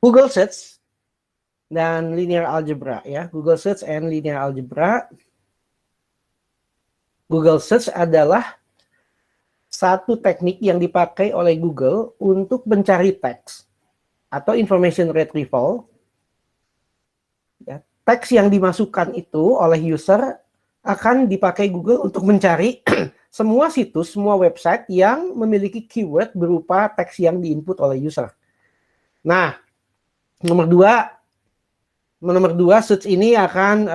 Google Search dan linear algebra ya. Google Search and linear algebra. Google Search adalah satu teknik yang dipakai oleh Google untuk mencari teks atau information retrieval. Ya, teks yang dimasukkan itu oleh user akan dipakai Google untuk mencari semua situs, semua website yang memiliki keyword berupa teks yang diinput oleh user. Nah, nomor dua search ini akan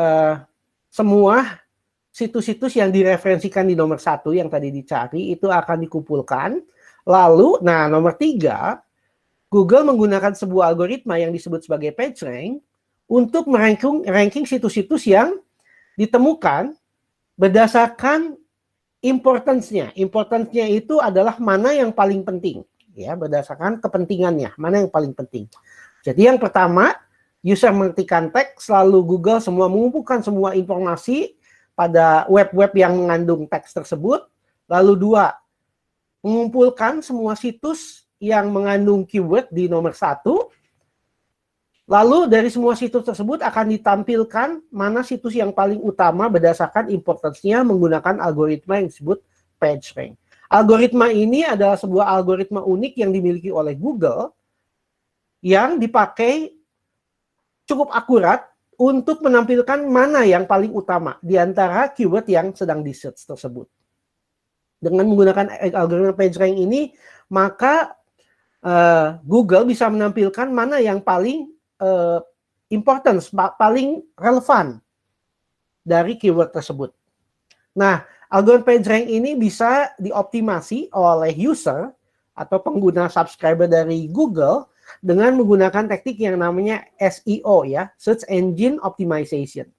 semua situs-situs yang direferensikan di nomor 1 yang tadi dicari itu akan dikumpulkan. Lalu, nah nomor 3, Google menggunakan sebuah algoritma yang disebut sebagai PageRank untuk ranking situs-situs yang ditemukan berdasarkan importance-nya. Importance-nya itu adalah mana yang paling penting, ya, berdasarkan kepentingannya, mana yang paling penting. Jadi yang pertama, user mengetikkan teks, lalu Google semua mengumpulkan semua informasi pada web-web yang mengandung teks tersebut. Lalu 2, mengumpulkan semua situs yang mengandung keyword di nomor 1. Lalu dari semua situs tersebut akan ditampilkan mana situs yang paling utama berdasarkan importance-nya menggunakan algoritma yang disebut PageRank. Algoritma ini adalah sebuah algoritma unik yang dimiliki oleh Google yang dipakai cukup akurat untuk menampilkan mana yang paling utama di antara keyword yang sedang di-search tersebut. Dengan menggunakan algoritma PageRank ini, maka Google bisa menampilkan mana yang paling importance, paling relevan dari keyword tersebut. Nah, algoritma PageRank ini bisa dioptimasi oleh user atau pengguna subscriber dari Google dengan menggunakan teknik yang namanya SEO ya, Search Engine Optimization.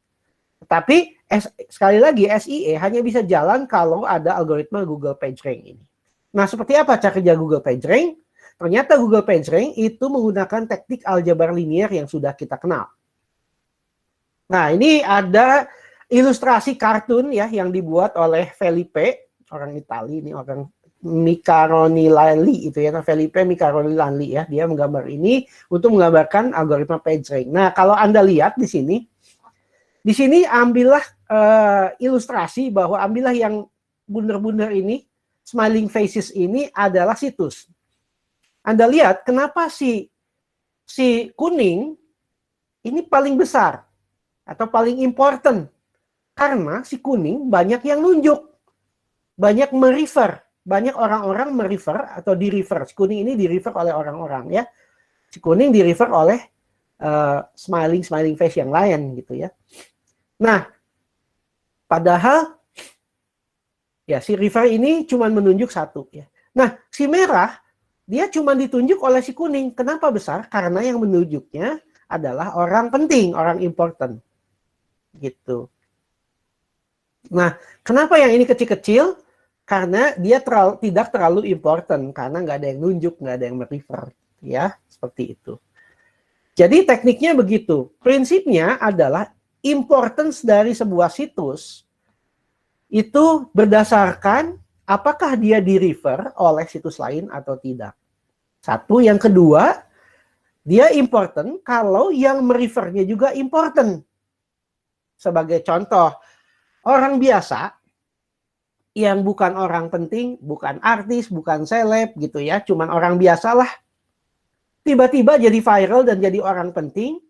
Tapi sekali lagi SEA hanya bisa jalan kalau ada algoritma Google PageRank ini. Nah, seperti apa cara kerja Google PageRank? Ternyata Google PageRank itu menggunakan teknik aljabar linear yang sudah kita kenal. Nah, ini ada ilustrasi kartun ya yang dibuat oleh Felipe, orang Italia ini, orang Micaroni Lali itu ya, Felipe Micaroni Lali ya, dia menggambar ini untuk menggambarkan algoritma PageRank. Nah, kalau Anda lihat di sini ambillah ilustrasi bahwa ambillah yang bundar-bundar ini, smiling faces ini adalah situs. Anda lihat kenapa si kuning ini paling besar atau paling important? Karena si kuning banyak yang nunjuk, banyak merefer. Banyak orang-orang merefer atau di-refer. Si kuning ini di-refer oleh orang-orang ya. Si kuning di-refer oleh smiling face yang lain gitu ya. Nah, padahal ya si refer ini cuma menunjuk satu ya. Nah, si merah dia cuma ditunjuk oleh si kuning. Kenapa besar? Karena yang menunjuknya adalah orang penting, orang important. Gitu. Nah, kenapa yang ini kecil-kecil? Karena dia tidak terlalu important, karena nggak ada yang nunjuk, nggak ada yang merefer, ya seperti itu. Jadi tekniknya begitu. Prinsipnya adalah importance dari sebuah situs itu berdasarkan apakah dia di-refer oleh situs lain atau tidak. Satu, yang kedua, dia important kalau yang merefernya juga important. Sebagai contoh, orang biasa yang bukan orang penting, bukan artis, bukan seleb gitu ya, cuman orang biasalah, tiba-tiba jadi viral dan jadi orang penting,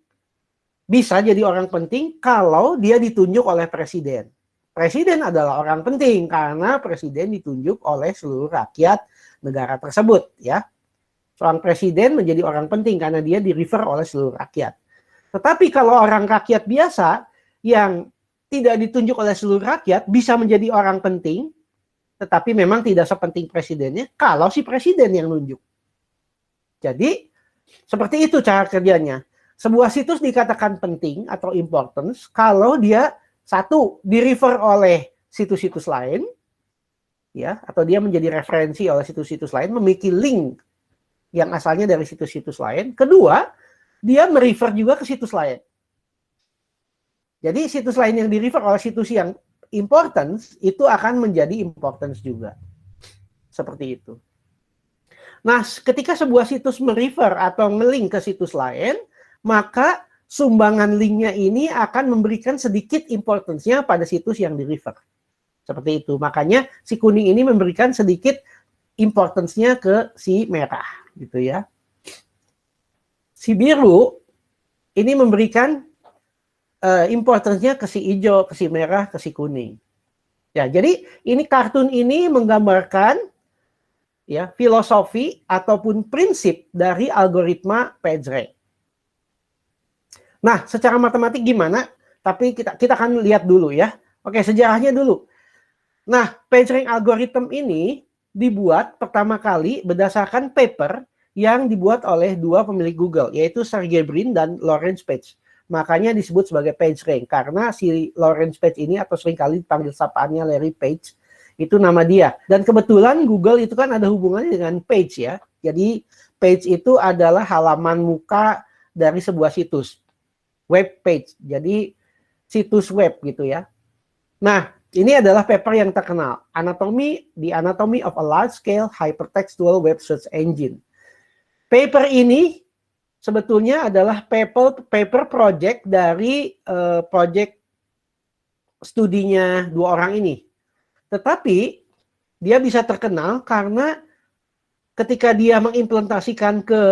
bisa jadi orang penting kalau dia ditunjuk oleh presiden. Presiden adalah orang penting karena presiden ditunjuk oleh seluruh rakyat negara tersebut ya. Seorang presiden menjadi orang penting karena dia di-refer oleh seluruh rakyat. Tetapi kalau orang rakyat biasa yang tidak ditunjuk oleh seluruh rakyat bisa menjadi orang penting, tetapi memang tidak sepenting presidennya kalau si presiden yang nunjuk. Jadi, seperti itu cara kerjanya. Sebuah situs dikatakan penting atau importance kalau dia satu, di-refer oleh situs-situs lain, ya, atau dia menjadi referensi oleh situs-situs lain, memiliki link yang asalnya dari situs-situs lain. Kedua, dia merefer juga ke situs lain. Jadi situs lain yang di-refer oleh situs yang importance itu akan menjadi importance juga. Seperti itu. Nah, ketika sebuah situs merefer atau nge-link ke situs lain, maka sumbangan linknya ini akan memberikan sedikit importance-nya pada situs yang di-refer. Seperti itu. Makanya si kuning ini memberikan sedikit importance-nya ke si merah, gitu ya. Si biru ini memberikan importance-nya ke si hijau, ke si merah, ke si kuning. Ya, jadi ini kartun ini menggambarkan ya filosofi ataupun prinsip dari algoritma PageRank. Nah, secara matematik gimana? Tapi kita akan lihat dulu ya. Oke, sejarahnya dulu. Nah, PageRank algorithm ini dibuat pertama kali berdasarkan paper yang dibuat oleh dua pemilik Google, yaitu Sergey Brin dan Lawrence Page. Makanya disebut sebagai PageRank, karena si Lawrence Page ini, atau seringkali dipanggil sapaannya Larry Page, itu nama dia. Dan kebetulan Google itu kan ada hubungannya dengan page ya. Jadi page itu adalah halaman muka dari sebuah situs. Web page, jadi situs web gitu ya. Nah, ini adalah paper yang terkenal, The Anatomy of a Large-Scale Hypertextual Web Search Engine. Paper ini sebetulnya adalah paper project dari project studinya dua orang ini. Tetapi dia bisa terkenal karena ketika dia mengimplementasikan ke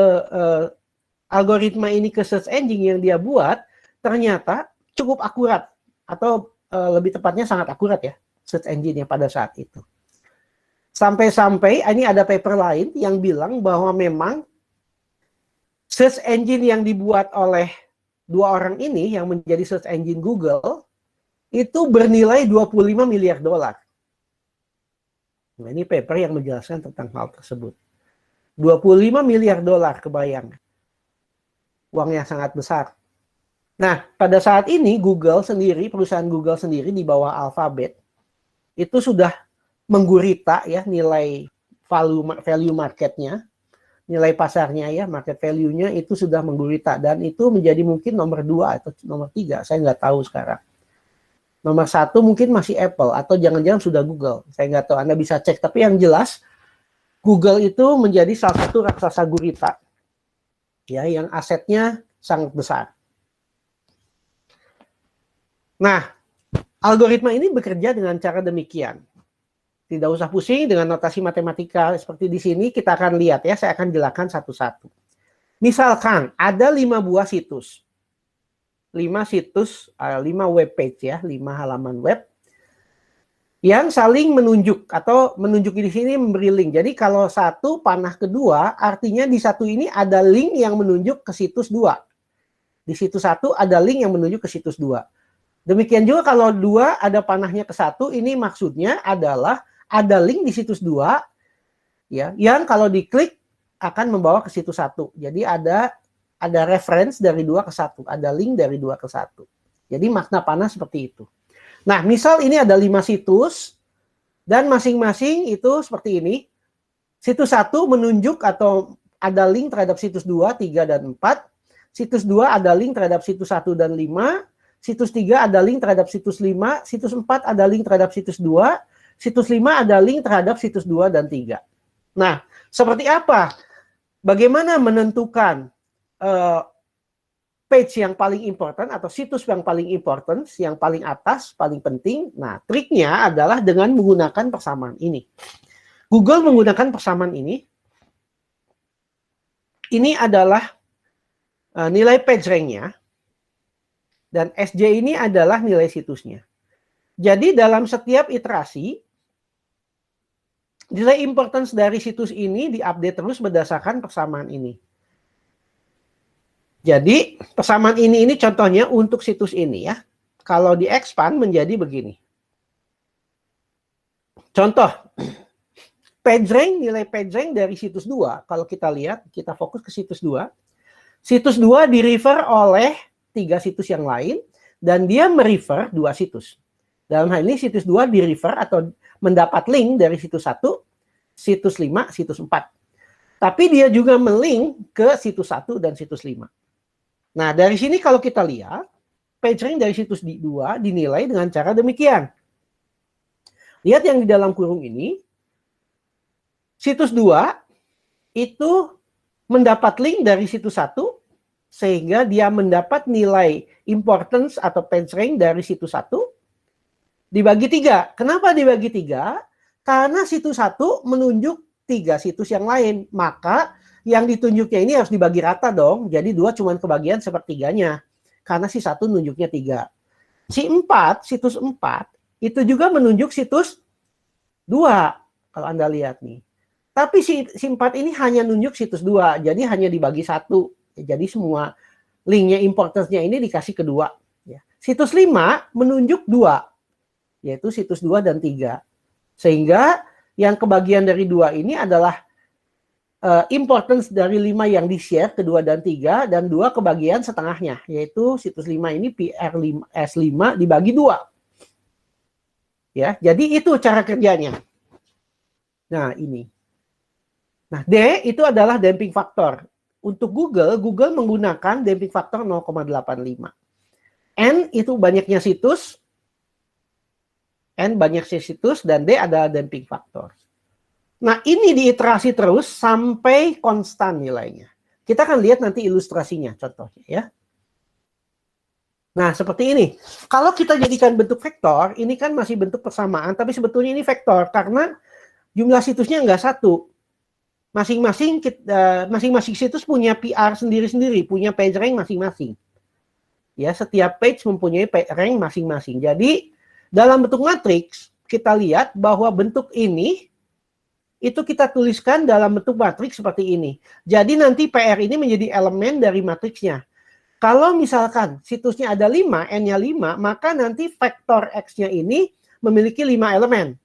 algoritma ini ke search engine yang dia buat, ternyata cukup akurat, atau lebih tepatnya sangat akurat ya, search engine-nya pada saat itu. Sampai-sampai ini ada paper lain yang bilang bahwa memang search engine yang dibuat oleh dua orang ini yang menjadi search engine Google itu bernilai 25 miliar dolar. Nah, ini paper yang menjelaskan tentang hal tersebut. 25 miliar dolar, kebayang. Uangnya sangat besar. Nah, pada saat ini Google sendiri, perusahaan Google sendiri di bawah Alphabet, itu sudah menggurita ya nilai value marketnya, nilai pasarnya ya, market value-nya itu sudah menggurita. Dan itu menjadi mungkin nomor 2 atau nomor 3, saya nggak tahu sekarang. Nomor 1 mungkin masih Apple, atau jangan-jangan sudah Google. Saya nggak tahu, Anda bisa cek. Tapi yang jelas, Google itu menjadi salah satu raksasa gurita, ya, yang asetnya sangat besar. Nah, algoritma ini bekerja dengan cara demikian. Tidak usah pusing dengan notasi matematika seperti di sini, kita akan lihat ya, saya akan jelaskan satu-satu. Misalkan ada 5 buah situs. 5 web page ya, 5 halaman web yang saling menunjuk, atau menunjuk di sini memberi link. Jadi kalau satu panah kedua, artinya di satu ini ada link yang menunjuk ke situs 2. Di situs 1 ada link yang menunjuk ke situs 2. Demikian juga kalau 2 ada panahnya ke 1, ini maksudnya adalah ada link di situs 2 ya, yang kalau diklik akan membawa ke situs 1. Jadi ada reference dari 2 ke 1, ada link dari 2 ke 1. Jadi makna panah seperti itu. Nah, misal ini ada 5 situs dan masing-masing itu seperti ini. Situs 1 menunjuk atau ada link terhadap situs 2, 3 dan 4. Situs 2 ada link terhadap situs 1 dan 5. Situs 3 ada link terhadap situs 5, situs 4 ada link terhadap situs 2, situs 5 ada link terhadap situs 2 dan 3. Nah, seperti apa? Bagaimana menentukan page yang paling important atau situs yang paling important, yang paling atas, paling penting? Nah, triknya adalah dengan menggunakan persamaan ini. Google menggunakan persamaan ini. Ini adalah nilai PageRank-nya. Dan SJ ini adalah nilai situsnya. Jadi dalam setiap iterasi, nilai importance dari situs ini diupdate terus berdasarkan persamaan ini. Jadi persamaan ini contohnya untuk situs ini ya. Kalau di-expand menjadi begini. Contoh, PageRank, nilai PageRank dari situs 2, kalau kita lihat, kita fokus ke situs 2. Situs 2 di-refer oleh 3 situs yang lain, dan dia merefer 2 situs. Dalam hal ini situs 2 di-refer atau mendapat link dari situs 1, situs 5, situs 4. Tapi dia juga melink ke situs 1 dan situs 5. Nah, dari sini kalau kita lihat, PageRank dari situs 2 dinilai dengan cara demikian. Lihat yang di dalam kurung ini, situs 2 itu mendapat link dari situs 1, sehingga dia mendapat nilai importance atau PageRank dari situs 1, dibagi 3. Kenapa dibagi 3? Karena situs 1 menunjuk 3 situs yang lain. Maka yang ditunjuknya ini harus dibagi rata dong. Jadi 2 cuma kebagian sepertiganya. Karena si 1 nunjuknya 3. Situs 4, itu juga menunjuk situs 2. Kalau Anda lihat nih. Tapi si 4 ini hanya nunjuk situs 2. Jadi hanya dibagi 1. Jadi semua linknya, importance-nya ini dikasih kedua. Situs 5 menunjuk 2. Yaitu situs 2 dan 3. Sehingga yang kebagian dari 2 ini adalah importance dari 5 yang di-share ke 2 dan 3. Dan 2 kebagian setengahnya. Yaitu situs 5 ini PR5S5 dibagi 2. Ya, jadi itu cara kerjanya. Nah, ini. Nah, D itu adalah damping factor. Untuk Google menggunakan damping factor 0,85. N itu banyaknya situs. N banyak situs dan D adalah damping factor. Nah, ini diiterasi terus sampai konstan nilainya. Kita akan lihat nanti ilustrasinya, contohnya ya. Nah, seperti ini. Kalau kita jadikan bentuk vektor, ini kan masih bentuk persamaan, tapi sebetulnya ini vektor karena jumlah situsnya nggak satu. Masing-masing situs punya PR sendiri-sendiri, punya PageRank masing-masing. Ya, setiap page mempunyai rank masing-masing. Jadi, dalam bentuk matriks, kita lihat bahwa bentuk ini itu kita tuliskan dalam bentuk matriks seperti ini. Jadi nanti PR ini menjadi elemen dari matriksnya. Kalau misalkan situsnya ada 5, N-nya 5, maka nanti vektor X-nya ini memiliki 5 elemen.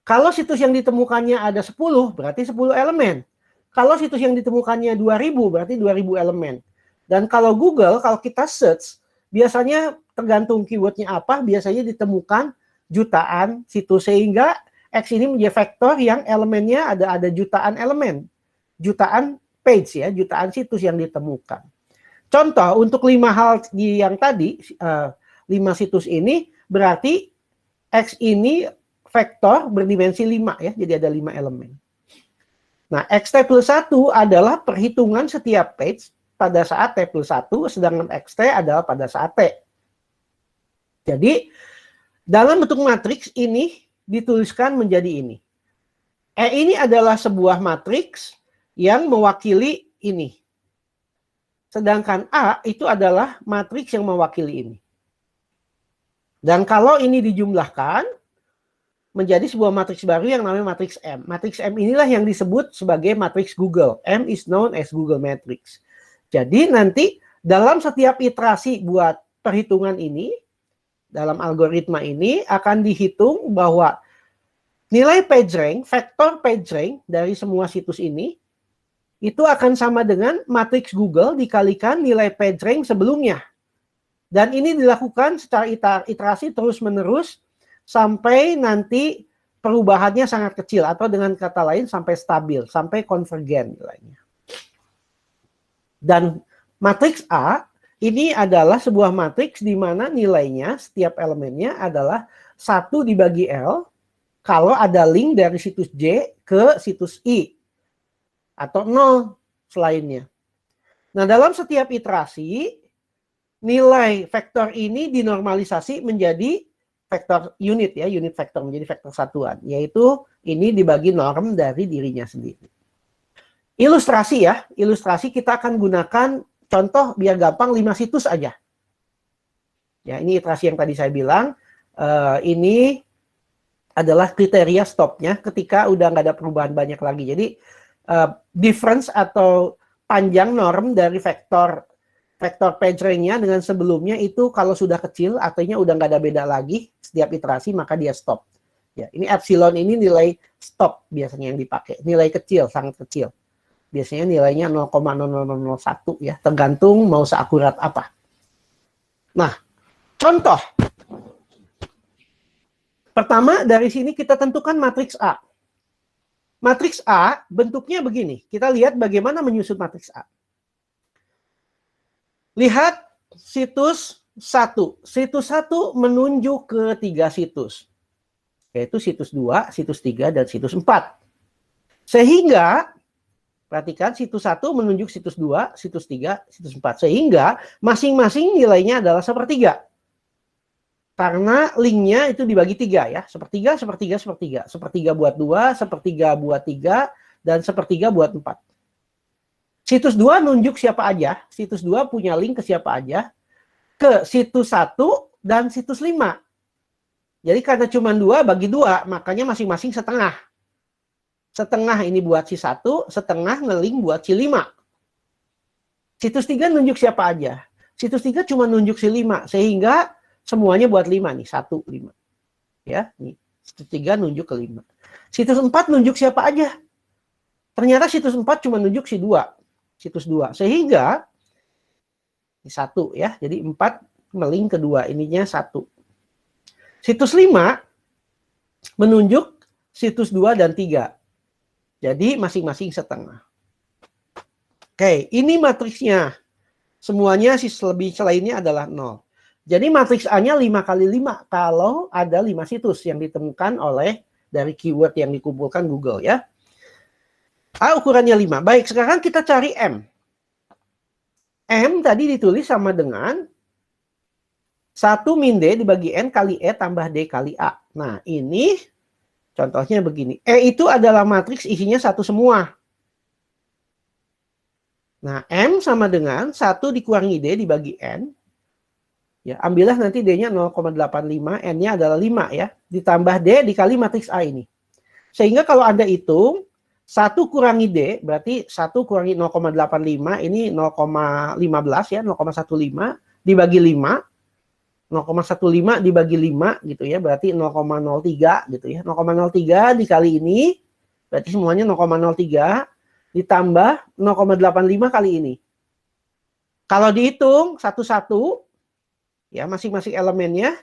Kalau situs yang ditemukannya ada 10, berarti 10 elemen. Kalau situs yang ditemukannya 2000, berarti 2000 elemen. Dan kalau Google, kalau kita search, biasanya tergantung keywordnya apa, biasanya ditemukan jutaan situs. Sehingga X ini menjadi vektor yang elemennya ada jutaan elemen. Jutaan page ya, jutaan situs yang ditemukan. Contoh, untuk 5 hal yang tadi, 5 situs ini, berarti X ini vektor berdimensi 5 ya, jadi ada 5 elemen. Nah, XT plus 1 adalah perhitungan setiap page pada saat T plus 1, sedangkan XT adalah pada saat T. Jadi, dalam bentuk matriks ini dituliskan menjadi ini. E ini adalah sebuah matriks yang mewakili ini. Sedangkan A itu adalah matriks yang mewakili ini. Dan kalau ini dijumlahkan, menjadi sebuah matriks baru yang namanya matriks M. Matriks M inilah yang disebut sebagai matriks Google. M is known as Google Matrix. Jadi nanti dalam setiap iterasi buat perhitungan ini, dalam algoritma ini akan dihitung bahwa nilai PageRank, vektor PageRank dari semua situs ini, itu akan sama dengan matriks Google dikalikan nilai PageRank sebelumnya. Dan ini dilakukan secara iterasi terus-menerus sampai nanti perubahannya sangat kecil, atau dengan kata lain sampai stabil, sampai konvergen nilainya. Dan matriks A ini adalah sebuah matriks di mana nilainya, setiap elemennya adalah 1 dibagi L kalau ada link dari situs J ke situs I. Atau 0 selainnya. Nah, dalam setiap iterasi, nilai vektor ini dinormalisasi menjadi vektor unit ya, unit vektor menjadi vektor satuan. Yaitu ini dibagi norm dari dirinya sendiri. Ilustrasi ya, ilustrasi kita akan gunakan contoh biar gampang 5 situs aja. Ya, ini iterasi yang tadi saya bilang. Ini adalah kriteria stopnya ketika udah nggak ada perubahan banyak lagi. Jadi difference atau panjang norm dari vektor PageRank-nya dengan sebelumnya itu kalau sudah kecil, artinya udah nggak ada beda lagi setiap iterasi, maka dia stop. Ya, ini epsilon ini nilai stop biasanya yang dipakai, nilai kecil, sangat kecil. Biasanya nilainya 0,0001 ya, tergantung mau seakurat apa. Nah, contoh. Pertama, dari sini kita tentukan matriks A. Matriks A bentuknya begini. Kita lihat bagaimana menyusun matriks A. Lihat situs 1. Situs 1 menunjuk ke 3 situs. Yaitu situs 2, situs 3, dan situs 4. Sehingga Perhatikan situs 1 menunjuk situs 2, situs 3, situs 4. Sehingga masing-masing nilainya adalah sepertiga. Karena linknya itu dibagi 3 ya. Sepertiga, sepertiga, sepertiga. Sepertiga buat 2, sepertiga buat 3, dan sepertiga buat 4. Situs 2 nunjuk siapa aja. Situs 2 punya link ke siapa aja. Ke situs 1 dan situs 5. Jadi karena cuma 2 bagi 2, makanya masing-masing setengah. Setengah ini buat si 1, setengah ngeling buat si 5. Situs 3 nunjuk siapa aja. Situs 3 cuma nunjuk si 5, sehingga semuanya buat 5 nih, 1, 5. Ya, nih. Situs 3 nunjuk ke 5. Situs 4 nunjuk siapa aja. Ternyata situs 4 cuma nunjuk si 2. Situs 2. Sehingga ini 1 ya. Jadi 4 ngeling ke 2, ininya 1. Situs 5 menunjuk situs 2 dan 3. Jadi masing-masing setengah. Oke, ini matriksnya. Semuanya lebih selainnya adalah 0. Jadi matriks A-nya 5 kali 5 kalau ada 5 situs yang ditemukan oleh dari keyword yang dikumpulkan Google ya. A ukurannya 5. Baik, sekarang kita cari M. M tadi ditulis sama dengan 1 min D dibagi N kali E tambah D kali A. Nah, ini contohnya begini. E itu adalah matriks isinya 1 semua. Nah, M sama dengan 1 dikurangi D dibagi N. Ya, ambillah nanti D-nya 0,85, N-nya adalah 5 ya. Ditambah D dikali matriks A ini. Sehingga kalau Anda hitung, 1 kurangi D, berarti 1 kurangi 0,85, ini 0,15 ya, 0,15 dibagi 5. 0,15 dibagi 5 gitu ya, berarti 0,03 gitu ya. 0,03 dikali ini, berarti semuanya 0,03 ditambah 0,85 kali ini. Kalau dihitung satu-satu, ya masing-masing elemennya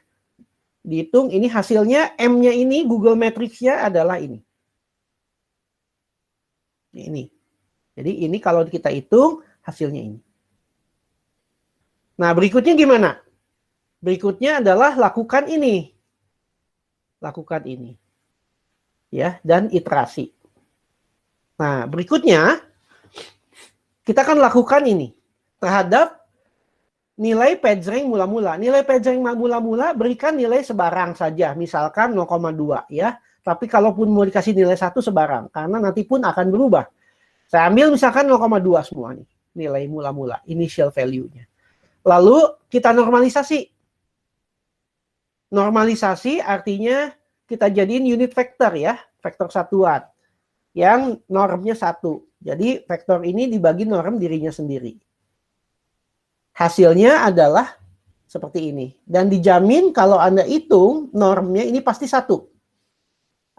dihitung, ini hasilnya M-nya ini, Google Matrix-nya adalah ini. Ini. Jadi ini kalau kita hitung, hasilnya ini. Nah, berikutnya gimana? Berikutnya adalah lakukan ini. Lakukan ini. Ya, dan iterasi. Nah, berikutnya kita akan lakukan ini terhadap nilai PageRank mula-mula. Nilai PageRank mula-mula berikan nilai sebarang saja, misalkan 0,2 ya. Tapi kalaupun mau dikasih nilai 1 sebarang, karena nanti pun akan berubah. Saya ambil misalkan 0,2 semua nih, nilai mula-mula, initial value-nya. Lalu kita normalisasi. Normalisasi artinya kita jadiin unit vektor ya, vektor satuan. Yang normnya 1. Jadi vektor ini dibagi norm dirinya sendiri. Hasilnya adalah seperti ini. Dan dijamin kalau Anda hitung normnya ini pasti 1.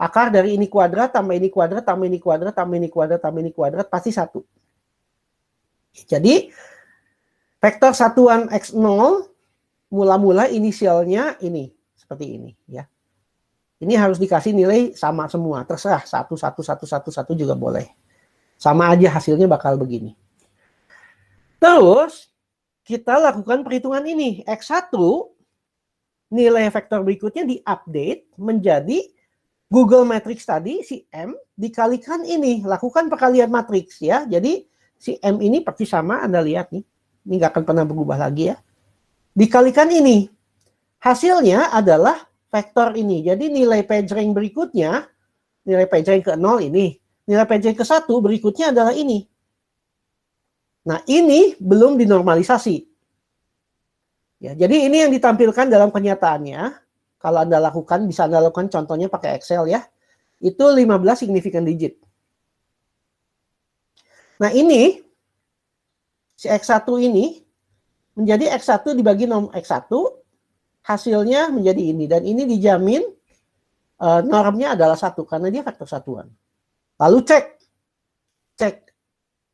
Akar dari ini kuadrat, tambah ini kuadrat, tambah ini kuadrat, tambah ini kuadrat, tambah ini kuadrat, pasti 1. Jadi vektor satuan X0 mula-mula inisialnya ini. Seperti ini ya. Ini harus dikasih nilai sama semua. Terserah 1, 1, 1, 1, 1 juga boleh. Sama aja hasilnya bakal begini. Terus kita lakukan perhitungan ini. X1 nilai vektor berikutnya diupdate menjadi Google Matrix tadi si M dikalikan ini. Lakukan perkalian matriks ya. Jadi si M ini pasti sama, Anda lihat nih. Ini nggak akan pernah berubah lagi ya. Dikalikan ini. Hasilnya adalah vektor ini. Jadi nilai PageRank berikutnya, nilai PageRank ke 0 ini. Nilai PageRank ke 1 berikutnya adalah ini. Nah, ini belum dinormalisasi. Ya, jadi ini yang ditampilkan dalam kenyataannya. Kalau Anda lakukan, bisa Anda lakukan contohnya pakai Excel ya. Itu 15 significant digit. Nah, ini si X1 ini menjadi X1 dibagi nom X1, hasilnya menjadi ini. Dan ini dijamin normnya adalah 1 karena dia vektor satuan. Lalu cek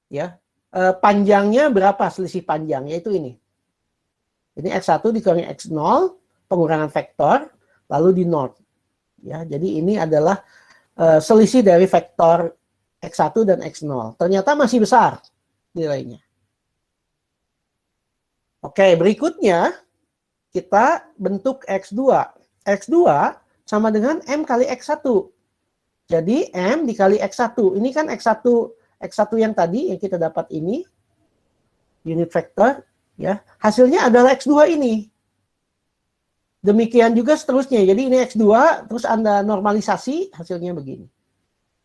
ya, panjangnya berapa selisih panjang, yaitu ini. Ini X1 dikurangi X0, pengurangan vektor, lalu di norm. Ya, jadi ini adalah selisih dari vektor X1 dan X0. Ternyata masih besar nilainya. Oke, berikutnya kita bentuk X2. X2 sama dengan M kali X1. Jadi M dikali X1. Ini kan X1 X1 yang tadi yang kita dapat ini unit vector ya, hasilnya adalah X2 ini. Demikian juga seterusnya. Jadi ini X2 terus Anda normalisasi hasilnya begini.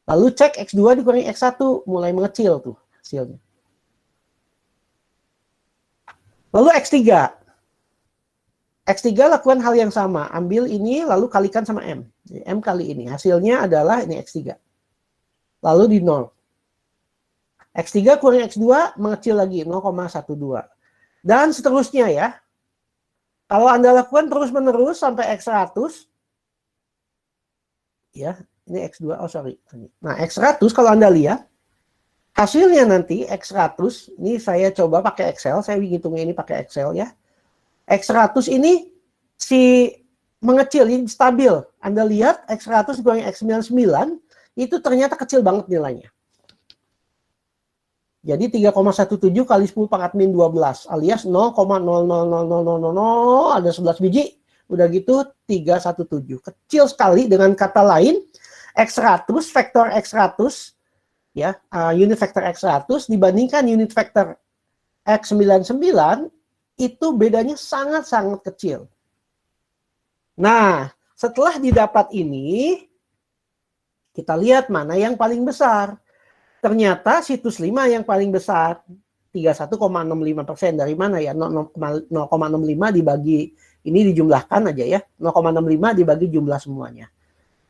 Lalu cek X2 dikurangi X1 mulai mengecil tuh hasilnya. Lalu X3. X3 lakukan hal yang sama, ambil ini lalu kalikan sama M. M kali ini, hasilnya adalah ini X3. Lalu di 0. X3 kurang X2 mengecil lagi 0,12. Dan seterusnya ya. Kalau Anda lakukan terus-menerus sampai X100, ya, ini X2, oh sorry. Nah, X100 kalau Anda lihat, hasilnya nanti X100, ini saya coba pakai Excel, saya hitungnya ini pakai Excel ya. X100 ini si mengecil, ini stabil. Anda lihat X100 dikurangi X99, itu ternyata kecil banget nilainya. Jadi 3,17 kali 10 pangkat min 12 alias 0,000000 ada 11 biji. Udah gitu 317. Kecil sekali, dengan kata lain X100 vektor X100 ya, unit vektor X100 dibandingkan unit vektor X99 itu bedanya sangat-sangat kecil. Nah, setelah didapat ini kita lihat mana yang paling besar. Ternyata situs 5 yang paling besar, 31,65%. Dari mana ya? 0,65 dibagi, ini dijumlahkan aja ya, 0,65 dibagi jumlah semuanya.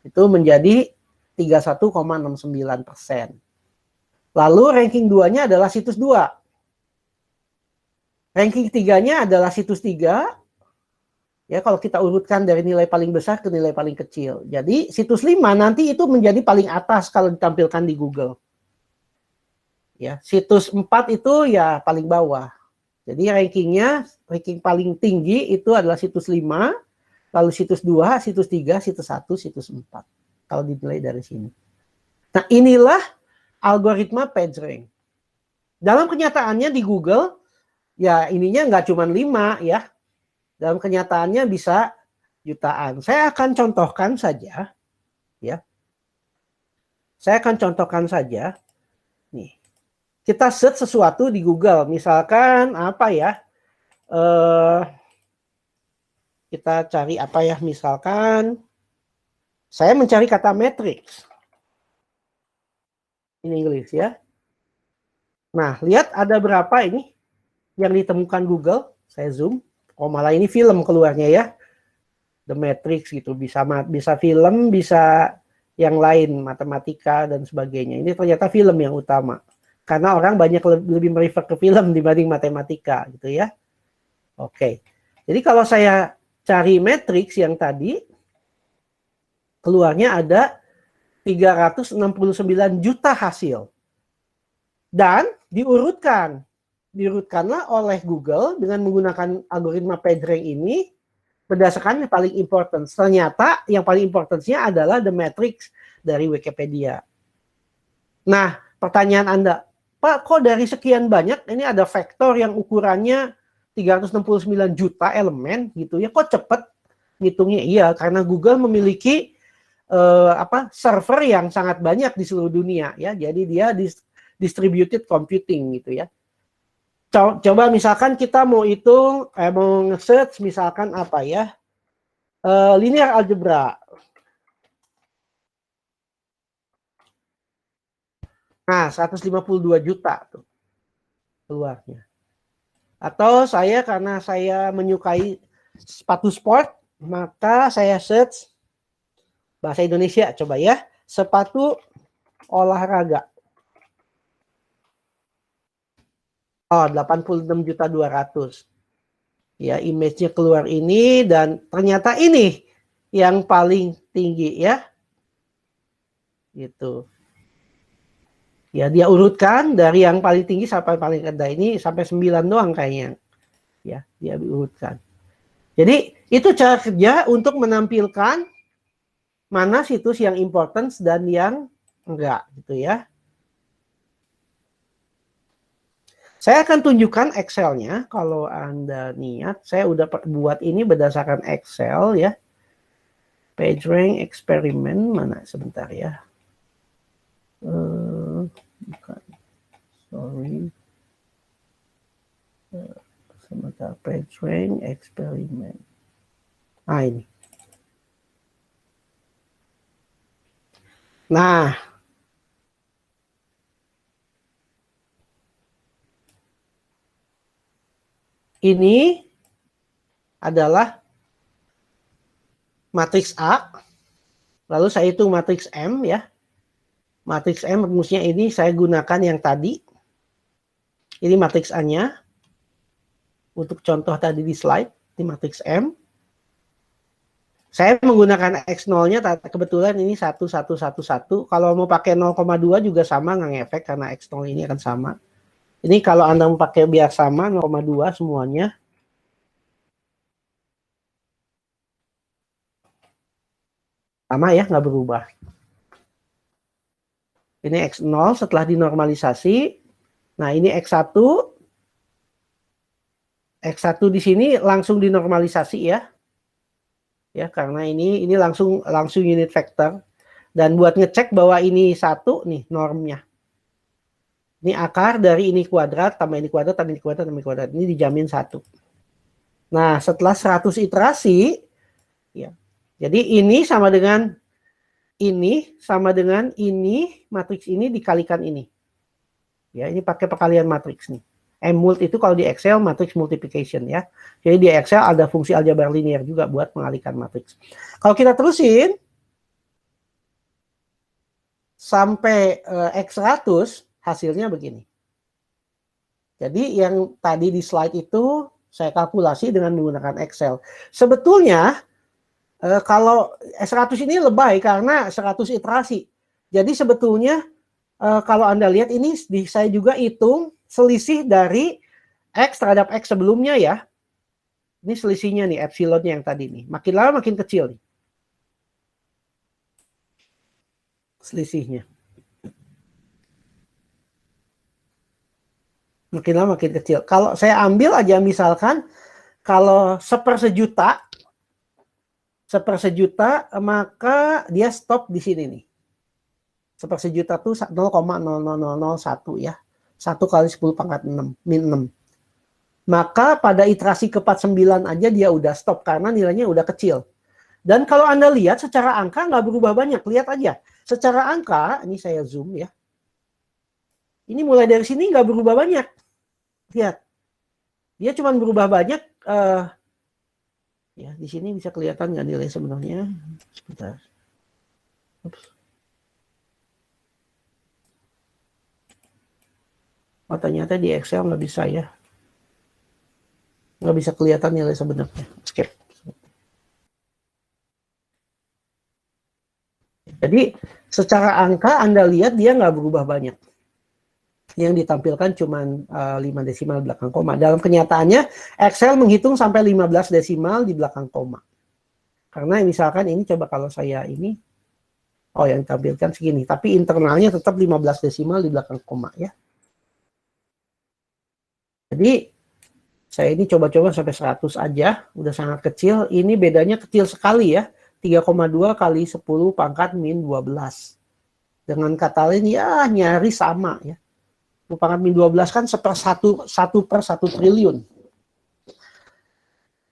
Itu menjadi 31,69%. Lalu ranking 2-nya adalah situs 2. Ranking 3-nya adalah situs 3. Ya, kalau kita urutkan dari nilai paling besar ke nilai paling kecil. Jadi situs 5 nanti itu menjadi paling atas kalau ditampilkan di Google. Ya, situs 4 itu ya paling bawah. Jadi ranking paling tinggi itu adalah situs 5, lalu situs 2, situs 3, situs 1, situs 4. Kalau dinilai dari sini. Nah, inilah algoritma PageRank. Dalam kenyataannya di Google, ya ininya nggak cuma 5 ya. Dalam kenyataannya bisa jutaan. Saya akan contohkan saja. Ya. Saya akan contohkan saja. Nih. Kita search sesuatu di Google, misalkan apa ya? Kita cari apa ya? Misalkan saya mencari kata matrix in English ya. Nah, lihat ada berapa ini yang ditemukan Google. Saya zoom. Oh, malah ini film keluarnya ya. The Matrix gitu, bisa film, bisa yang lain, matematika dan sebagainya. Ini ternyata film yang utama. Karena orang banyak lebih merefer ke film dibanding matematika gitu ya. Oke. Jadi kalau saya cari matriks yang tadi, keluarnya ada 369 juta hasil. Dan diurutkanlah oleh Google dengan menggunakan algoritma PageRank ini berdasarkan yang paling important. Ternyata yang paling importantnya adalah the matrix dari Wikipedia. Nah, pertanyaan Anda, Pak, kok dari sekian banyak ini ada vektor yang ukurannya 369 juta elemen gitu ya, kok cepet ngitungnya? Iya, karena Google memiliki server yang sangat banyak di seluruh dunia ya, jadi dia distributed computing gitu ya. Coba misalkan kita mau hitung, mau nge-search misalkan apa ya, linear algebra. Nah, 152 juta tuh keluarnya. Atau saya karena saya menyukai sepatu sport, maka saya search bahasa Indonesia coba ya, sepatu olahraga. Oh, 86.200.000. Ya, image-nya keluar ini dan ternyata ini yang paling tinggi ya. Gitu. Ya, dia urutkan dari yang paling tinggi sampai paling rendah, ini sampai 9 doang kayaknya. Ya, dia urutkan. Jadi, itu cara kerja untuk menampilkan mana situs yang importance dan yang enggak gitu ya. Saya akan tunjukkan Excel-nya kalau Anda niat. Saya udah buat ini berdasarkan Excel ya. PageRank eksperimen mana sebentar ya. Bukan. Sorry. Sebentar, PageRank eksperimen. Nah, ini. Nah, ini adalah matriks A, lalu saya hitung matriks M ya. Matriks M rumusnya ini saya gunakan yang tadi. Ini matriks A-nya. Untuk contoh tadi di slide, di matriks M. Saya menggunakan X0-nya, kebetulan ini 1, 1, 1, 1. Kalau mau pakai 0,2 juga sama, nggak ngefek karena X0 ini akan sama. Ini kalau Anda mau pakai biar sama, 0,2 semuanya. Sama ya, nggak berubah. Ini X0 setelah dinormalisasi. Nah, ini X1. X1 di sini langsung dinormalisasi ya. Ya, karena ini langsung unit vector. Dan buat ngecek bahwa ini 1 nih normnya. Ini akar dari ini kuadrat, tambah ini kuadrat, tambah ini kuadrat, tambah ini kuadrat. Ini dijamin 1. Nah, setelah 100 iterasi, ya. Jadi ini sama dengan ini, matriks ini dikalikan ini. Ya, ini pakai perkalian matriks nih. M-mult itu kalau di Excel matrix multiplication ya. Jadi di Excel ada fungsi aljabar linear juga buat mengalihkan matriks. Kalau kita terusin sampai X100 hasilnya begini. Jadi yang tadi di slide itu saya kalkulasi dengan menggunakan Excel. Sebetulnya kalau 100 ini lebay karena 100 iterasi. Jadi sebetulnya kalau Anda lihat ini saya juga hitung selisih dari X terhadap X sebelumnya ya. Ini selisihnya nih, epsilonnya yang tadi nih. Makin lama makin kecil nih. Selisihnya. Makin lama makin kecil. Kalau saya ambil aja misalkan, kalau 1/1000, maka dia stop di sini nih. 1/1000 tuh 0,00001 ya. 1 kali 10 pangkat 6, min 6. Maka pada iterasi ke-49 aja dia udah stop karena nilainya udah kecil. Dan kalau Anda lihat secara angka nggak berubah banyak. Lihat aja. Secara angka, ini saya zoom ya. Ini mulai dari sini nggak berubah banyak. Lihat. Dia cuma berubah banyak. Ya, di sini bisa kelihatan nggak nilai sebenarnya. Sebentar. Ups. Oh, ternyata di Excel nggak bisa ya. Nggak bisa kelihatan nilai sebenarnya. Skip. Jadi secara angka Anda lihat dia nggak berubah banyak. Yang ditampilkan cuma 5 desimal di belakang koma. Dalam kenyataannya Excel menghitung sampai 15 desimal di belakang koma. Karena misalkan ini coba kalau saya ini, oh yang ditampilkan segini. Tapi internalnya tetap 15 desimal di belakang koma ya. Jadi saya ini coba-coba sampai 100 aja, udah sangat kecil. Ini bedanya kecil sekali ya, 3,2 kali 10 pangkat min 12. Dengan kata lain ya nyaris sama ya. 10 pangkat min 12 kan 1/1 triliun.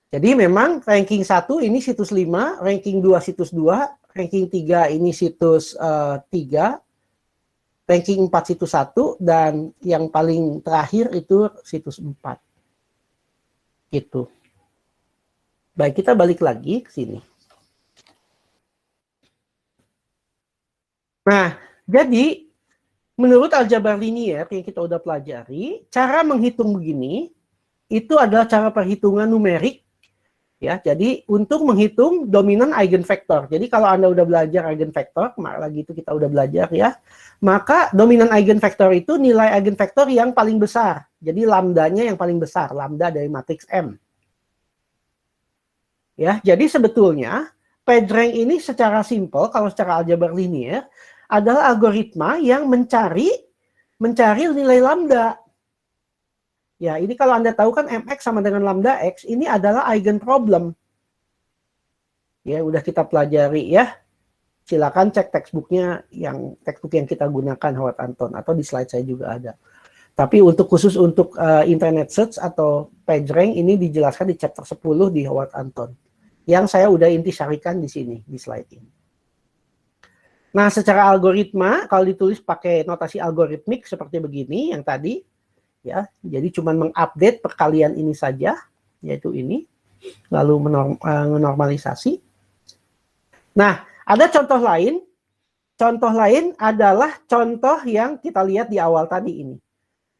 Jadi memang ranking 1 ini situs 5, ranking 2 situs 2, ranking 3 ini situs 3, ranking 4 situs 1, dan yang paling terakhir itu situs 4. Gitu. Baik, kita balik lagi ke sini. Nah, jadi menurut aljabar linear yang kita udah pelajari, cara menghitung begini itu adalah cara perhitungan numerik. Ya, jadi untuk menghitung dominan eigenvektor. Jadi kalau Anda udah belajar eigenvektor, lagi itu kita udah belajar ya, maka dominan eigenvektor itu nilai eigenvektor yang paling besar. Jadi lambdanya yang paling besar, lambda dari matriks M. Ya, jadi sebetulnya PageRank ini secara simpel, kalau secara aljabar linear, adalah algoritma yang mencari nilai lambda. Ya, ini kalau Anda tahu kan MX sama dengan lambda X, ini adalah eigen problem. Ya, udah kita pelajari ya. Silakan cek textbook yang kita gunakan, Howard Anton, atau di slide saya juga ada. Tapi khusus untuk internet search atau PageRank ini dijelaskan di chapter 10 di Howard Anton. Yang saya udah intisarikan di sini, di slide ini. Nah, secara algoritma, kalau ditulis pakai notasi algoritmik seperti begini, yang tadi, ya, jadi cuma mengupdate perkalian ini saja, yaitu ini, lalu menormalisasi. Nah, ada contoh lain. Contoh lain adalah contoh yang kita lihat di awal tadi ini.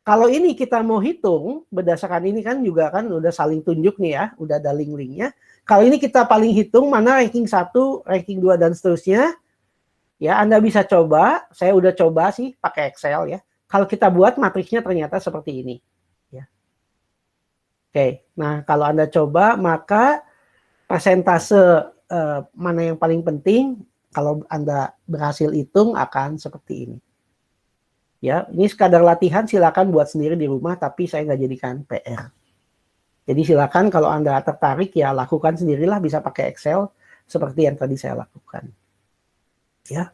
Kalau ini kita mau hitung, berdasarkan ini kan juga kan udah saling tunjuk nih ya, udah ada link-linknya. Kalau ini kita paling hitung mana ranking 1, ranking 2, dan seterusnya. Ya, Anda bisa coba, saya udah coba sih pakai Excel ya. Kalau kita buat matriksnya ternyata seperti ini. Ya. Oke, nah kalau Anda coba, maka persentase mana yang paling penting, kalau Anda berhasil hitung akan seperti ini. Ya, ini sekadar latihan, silakan buat sendiri di rumah, tapi saya nggak jadikan PR. Jadi silakan kalau Anda tertarik ya lakukan sendirilah, bisa pakai Excel seperti yang tadi saya lakukan. Ya.